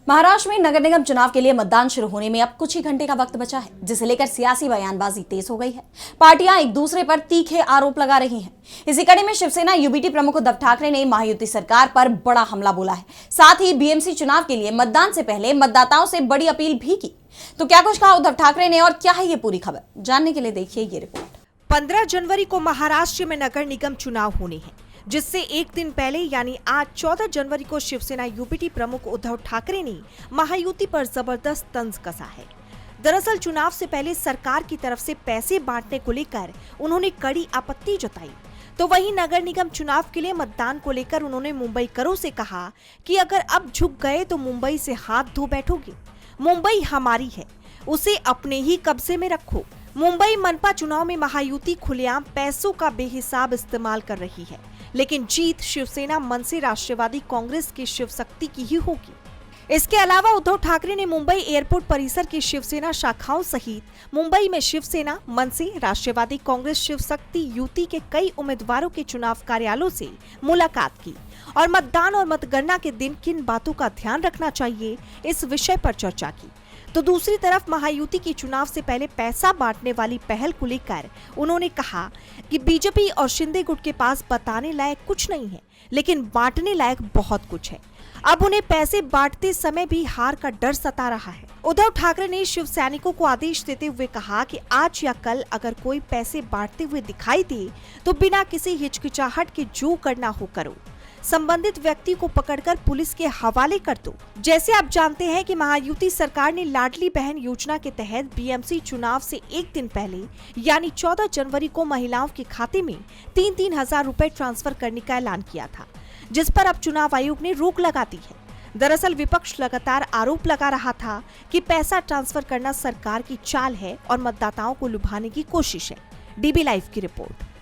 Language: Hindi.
महाराष्ट्र में नगर निगम चुनाव के लिए मतदान शुरू होने में अब कुछ ही घंटे का वक्त बचा है, जिसे लेकर सियासी बयानबाजी तेज हो गई है। पार्टियां एक दूसरे पर तीखे आरोप लगा रही हैं। इसी कड़ी में शिवसेना यूबीटी प्रमुख उद्धव ठाकरे ने महायुति सरकार पर बड़ा हमला बोला है। साथ ही बीएमसी चुनाव के लिए मतदान से पहले मतदाताओं से बड़ी अपील भी की। तो क्या कुछ कहा उद्धव ठाकरे ने और क्या है ये पूरी खबर, जानने के लिए देखिए ये रिपोर्ट। 15 जनवरी को महाराष्ट्र में नगर निगम चुनाव होने हैं, जिससे एक दिन पहले यानी आज 14 जनवरी को शिवसेना यूबीटी प्रमुख उद्धव ठाकरे ने महायुति पर जबरदस्त तंज कसा है। दरअसल चुनाव से पहले सरकार की तरफ से पैसे बांटने को लेकर उन्होंने कड़ी आपत्ति जताई। तो वहीं नगर निगम चुनाव के लिए मतदान को लेकर उन्होंने मुंबईकरों से कहा कि अगर अब झुक गए तो मुंबई से हाथ धो बैठोगे। मुंबई हमारी है, उसे अपने ही कब्जे में रखो। मुंबई मनपा चुनाव में महायुति खुलेआम पैसों का बेहिसाब इस्तेमाल कर रही है, लेकिन जीत शिवसेना मनसे राष्ट्रवादी कांग्रेस की शिव शक्ति की ही होगी। इसके अलावा उद्धव ठाकरे ने मुंबई एयरपोर्ट परिसर की शिवसेना शाखाओं सहित मुंबई में शिवसेना, मनसे, राष्ट्रवादी कांग्रेस, शिव शक्ति युति के कई उम्मीदवारों के चुनाव कार्यालयों से मुलाकात की और मतदान और मतगणना के दिन किन बातों का ध्यान रखना चाहिए, इस विषय पर चर्चा की। तो दूसरी तरफ महायुति की चुनाव से पहले पैसा बांटने वाली पहल को लेकर उन्होंने कहा कि बीजेपी और शिंदे गुट के पास बताने लायक कुछ नहीं है, लेकिन बांटने लायक बहुत कुछ है। अब उन्हें पैसे बांटते समय भी हार का डर सता रहा है। उद्धव ठाकरे ने शिव सैनिकों को आदेश देते हुए कहा कि आज या कल अगर कोई पैसे बांटते हुए दिखाई दे तो बिना किसी हिचकिचाहट के जो करना हो करो। संबंधित व्यक्ति को पकड़कर पुलिस के हवाले कर दो। जैसे आप जानते हैं कि महायुति सरकार ने लाडली बहन योजना के तहत बीएमसी चुनाव से एक दिन पहले यानी 14 जनवरी को महिलाओं के खाते में 3-3 हजार रुपए ट्रांसफर करने का ऐलान किया था, जिस पर अब चुनाव आयोग ने रोक लगा दी है। दरअसल विपक्ष लगातार आरोप लगा रहा था कि पैसा ट्रांसफर करना सरकार की चाल है और मतदाताओं को लुभाने की कोशिश है। डीबी लाइव की रिपोर्ट।